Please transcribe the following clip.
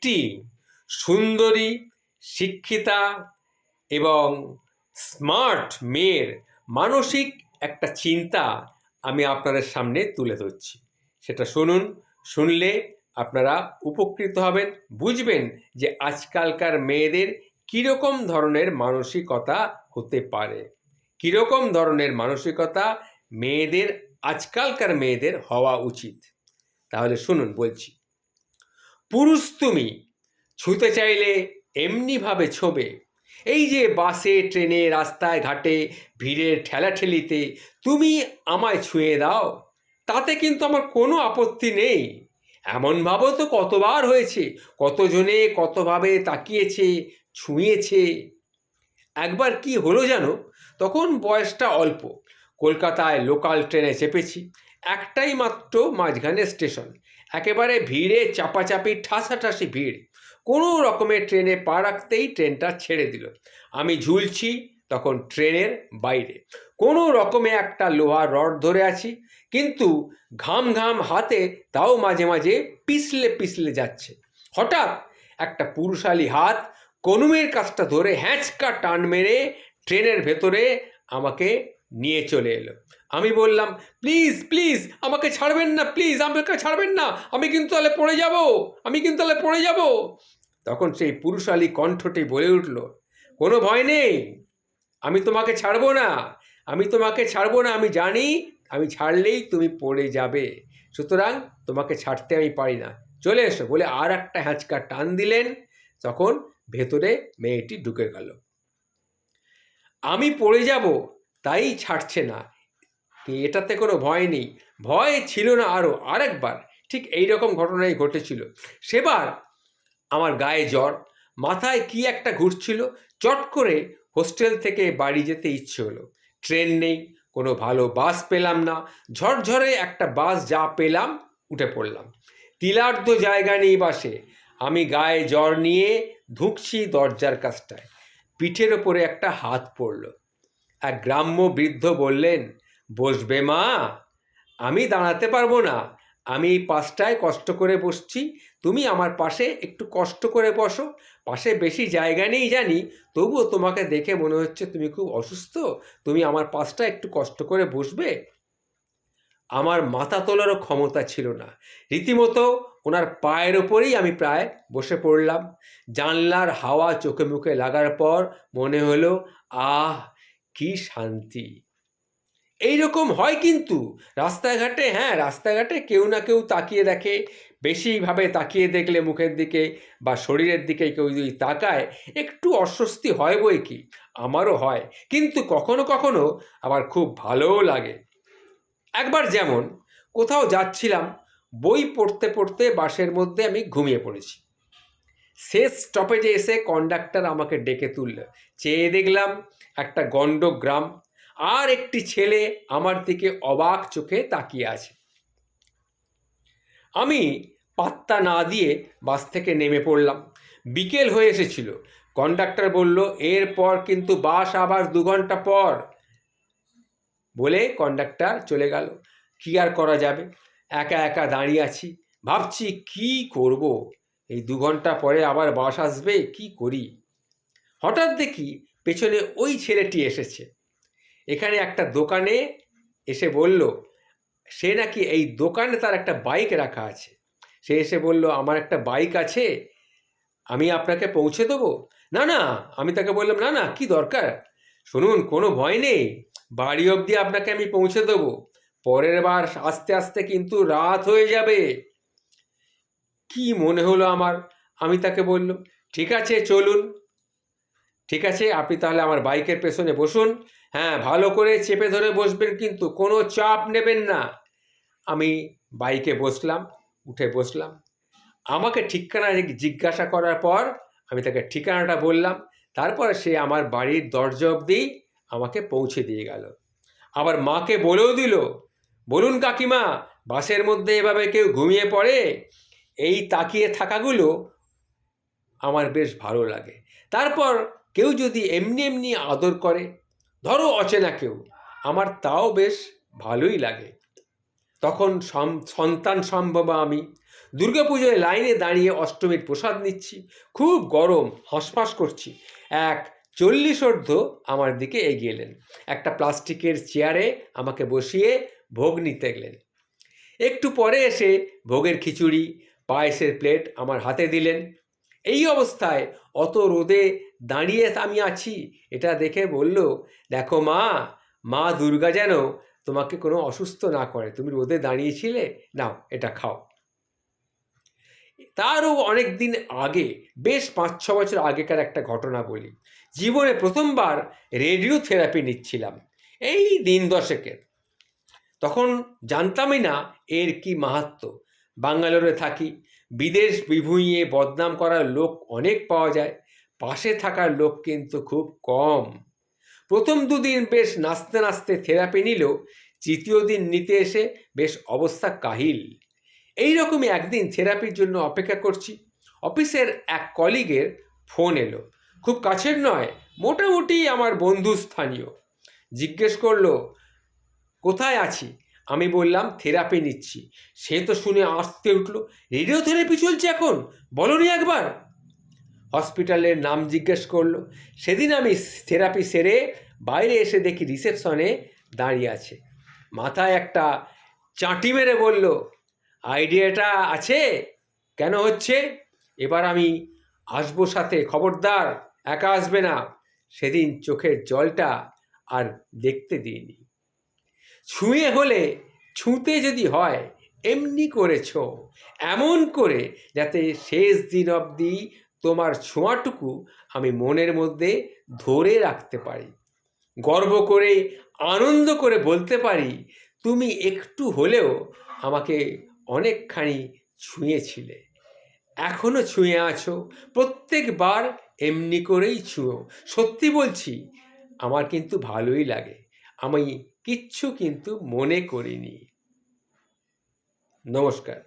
একটি সুন্দরী, শিক্ষিতা এবং স্মার্ট মেয়ের মানসিক একটা চিন্তা আমি আপনাদের সামনে তুলে ধরছি। সেটা শুনুন। শুনলে আপনারা উপকৃত হবেন, বুঝবেন যে আজকালকার মেয়েদের কীরকম ধরনের মানসিকতা হতে পারে, কীরকম ধরনের মানসিকতা মেয়েদের, আজকালকার মেয়েদের হওয়া উচিত। তাহলে শুনুন, বলছি। পুরুষ তুমি ছুঁতে চাইলে এমনিভাবে ছোবে, এই যে বাসে, ট্রেনে, রাস্তায় ঘাটে ভিড়ের ঠেলাঠেলিতে তুমি আমায় ছুঁয়ে দাও, তাতে কিন্তু আমার কোনো আপত্তি নেই। এমনভাবেও তো কতবার হয়েছে, কতজনে কতভাবে তাকিয়েছে, ছুঁয়েছে। একবার কি হলো জানো, তখন বয়সটা অল্প, কলকাতায় লোকাল ট্রেনে চেপেছি। একটাই মাত্র মাঝখানে স্টেশন, একেবারে ভিড়ে চাপাচাপি, ঠাসাঠাসি ভিড়। কোনো রকমের ট্রেনে পা রাখতেই ট্রেনটা ছেড়ে দিল। আমি ঝুলছি তখন ট্রেনের বাইরে, কোনো রকমে একটা লোহার রড ধরে আছি, কিন্তু ঘাম ঘাম হাতে তাও মাঝে মাঝে পিছলে পিছলে যাচ্ছে। হঠাৎ একটা পুরুষালী হাত কনুমের কাছটা ধরে হ্যাঁচকা টান মেরে ট্রেনের ভেতরে আমাকে নিয়ে চলে এলো। আমি বললাম, প্লিজ প্লিজ আমাকে ছাড়বেন না, প্লিজ আমাকে ছাড়বেন না, আমি কিন্তু তাহলে পড়ে যাব, আমি কিন্তু তাহলে পড়ে যাব। তখন সেই পুরুষালী কণ্ঠটি বলে উঠল, কোনো ভয় নেই, আমি তোমাকে ছাড়বো না, আমি তোমাকে ছাড়বো না, আমি জানি আমি ছাড়লেই তুমি পড়ে যাবে, সুতরাং তোমাকে ছাড়তে আমি পারি না, চলে এসো, বলে আর একটা হ্যাঁচকা টান দিলেন। তখন ভেতরে মেয়েটি ঢুকে গেল। আমি পড়ে যাব তাই ছাড়ছে না, এটাতে কোনো ভয় নেই। ভয় ছিল না আরেকবার ঠিক এই রকম ঘটনাই ঘটেছিল। সেবার আমার গায়ে জ্বর, মাথায় কি একটা ঘুরছিল, চট করে হোস্টেল থেকে বাড়ি যেতে ইচ্ছে হলো। ট্রেন নেই, কোনো ভালো বাস পেলাম না, ঝরঝরে একটা বাস যা পেলাম উঠে পড়লাম। তিলার্ধ জায়গা নেই বাসে। আমি গায়ে জ্বর নিয়ে ধুঁকছি দরজার কাছটায়, পিঠের ওপরে একটা হাত পড়ল। এক গ্রাম্য বৃদ্ধ বললেন, বসবে মা, আমি দাঁড়াতে পারবো না, আমি এই পাশটায় কষ্ট করে বসছি, তুমি আমার পাশে একটু কষ্ট করে বসো, পাশে বেশি জায়গা নেই জানি, তবুও তোমাকে দেখে মনে হচ্ছে তুমি খুব অসুস্থ, তুমি আমার পাশটা একটু কষ্ট করে বসবে। আমার মাথা তোলারও ক্ষমতা ছিল না, রীতিমতো ওনার পায়ের ওপরেই আমি প্রায় বসে পড়লাম। জানলার হাওয়া চোখে মুখে লাগার পর মনে হলো, আহ কি শান্তি। এইরকম হয় কিন্তু রাস্তাঘাটে, হ্যাঁ রাস্তাঘাটে কেউ না কেউ তাকিয়ে দেখে, বেশিভাবে তাকিয়ে দেখলে মুখের দিকে বা শরীরের দিকে কেউ যদি তাকায় একটু অস্বস্তি হয় বই কি, আমারও হয়, কিন্তু কখনো কখনো আবার খুব ভালোও লাগে। একবার যেমন কোথাও যাচ্ছিলাম, বই পড়তে পড়তে বাসের মধ্যে আমি ঘুমিয়ে পড়েছি। শেষ স্টপেজে এসে কন্ডাক্টর আমাকে ডেকে তুলল। চেয়ে দেখলাম একটা গণ্ড গ্রাম, আর একটি ছেলে আমার দিকে অবাক চোখে তাকিয়ে আছে। আমি পাত্তা না দিয়ে বাস থেকে নেমে পড়লাম। বিকেল হয়ে এসেছিল। কন্ডাক্টর বলল, এরপর কিন্তু বাস আবার 2 ঘন্টা পর। বলে কন্ডাক্টর চলে গেল। কি আর করা যাবে, একা একা দাঁড়িয়ে আছি, ভাবছি কি করব, এই 2 ঘন্টা পরে আবার বাস আসবে, কি করি। হঠাৎ দেখি পেছনে ওই ছেলেটি এসেছে। এখানে একটা দোকানে এসে বলল, সে নাকি এই দোকানে তার একটা বাইক রাখা আছে। সে এসে বলল, আমার একটা বাইক আছে, আমি আপনাকে পৌঁছে দেবো। না না, আমি তাকে বললাম, না না, কি দরকার, শুনুন কোনো ভয় নেই, বাড়ি অবধি আপনাকে আমি পৌঁছে দেবো, পরের বার আস্তে আস্তে কিন্তু রাত হয়ে যাবে। কি মনে হলো আমার, আমি তাকে বললাম, ঠিক আছে চলুন, ঠিক আছে আপনি তাহলে আমার বাইকের পেছনে বসুন, হ্যাঁ ভালো করে চেপে ধরে বসবেন, কিন্তু কোনো চাপ নেবেন না। আমি বাইকে বসলাম, উঠে বসলাম। আমাকে ঠিকানা জিজ্ঞাসা করার পর আমি তাকে ঠিকানাটা বললাম, তারপর সে আমার বাড়ির দরজা অবধি আমাকে পৌঁছে দিয়ে গেল। আবার মাকে বলেও দিল, বলুন কাকিমা, বাসের মধ্যে এভাবে কেউ ঘুমিয়ে পড়ে, এই তাকিয়ে থাকাগুলো আমার বেশ ভালো লাগে। তারপর কেউ যদি এমনি এমনি আদর করে, ধরো অচেনা কেউ, আমার তাও বেশ ভালোই লাগে। তখন সন্তান সম্ভবা আমি, দুর্গাপুজোয় লাইনে দাঁড়িয়ে অষ্টমীর প্রসাদ নিচ্ছি, খুব গরম, হাঁসফাঁস করছি। এক 40 আমার দিকে এগিয়ে এলেন, একটা প্লাস্টিকের চেয়ারে আমাকে বসিয়ে ভোগ নিতে গেলেন। একটু পরে এসে ভোগের খিচুড়ি, পায়েসের প্লেট আমার হাতে দিলেন। এই অবস্থায় অত রোদে দাঁড়িয়ে আমি আছি এটা দেখে বলল, দেখো মা, মা দুর্গা যেন তোমাকে কোনো অসুস্থ না করে, তুমি রোদে দাঁড়িয়েছিলে, নাও এটা খাও। তারও অনেক দিন আগে, বেশ 5-6 বছর আগেকার একটা ঘটনা বলি। জীবনে প্রথমবার রেডিও থেরাপি নিচ্ছিলাম, এই দিন 10-এর। তখন জানতামই না এর কি মাহাত্ম্য। বাঙ্গালোরে থাকি, বিদেশ বিভুঁইয়ে বদনাম করার লোক অনেক পাওয়া যায়, পাশে থাকার লোক কিন্তু খুব কম। প্রথম 2 দিন বেশ নাচতে নাচতে থেরাপি নিল, তৃতীয় দিন নিতে এসে বেশ অবস্থা কাহিল। এইরকমই একদিন থেরাপির জন্য অপেক্ষা করছি, অফিসের এক কলিগের ফোন এলো, খুব কাছের নয়, মোটামুটি আমার বন্ধু স্থানীয়। জিজ্ঞেস করলো কোথায় আছি। আমি বললাম থেরাপি নিচ্ছি। সে তো শুনে আস্তে উঠল, রেডিও থেরাপি চলছে এখন, বলনি একবার। হসপিটালের নাম জিজ্ঞেস করলো। সেদিন আমি থেরাপি সেরে বাইরে এসে দেখি রিসেপশনে দাঁড়িয়ে আছে, মাথায় একটা চাঁটি মেরে বলল, আইডিয়াটা আছে? কেন হচ্ছে? এবার আমি আসবো সাথে, খবরদার একা আসবে না। সেদিন চোখের জলটা আর দেখতে দিইনি। ছুঁয়ে হলে ছুঁতে যদি হয়, এমনি করে ছো, এমন করে যাতে শেষ দিন অবধি তোমার ছোঁয়াটুকু আমি মনের মধ্যে ধরে রাখতে পারি, গর্ব করে আনন্দ করে বলতে পারি, তুমি একটু হলেও আমাকে অনেকখানি ছুঁয়েছিলে, এখনো ছুঁয়ে আছো, প্রত্যেকবার এমনি করেই ছুঁয়ো। সত্যি বলছি, আমার কিন্তু ভালোই লাগে, আমি কিচ্ছু কিন্তু মনে করিনি। নমস্কার।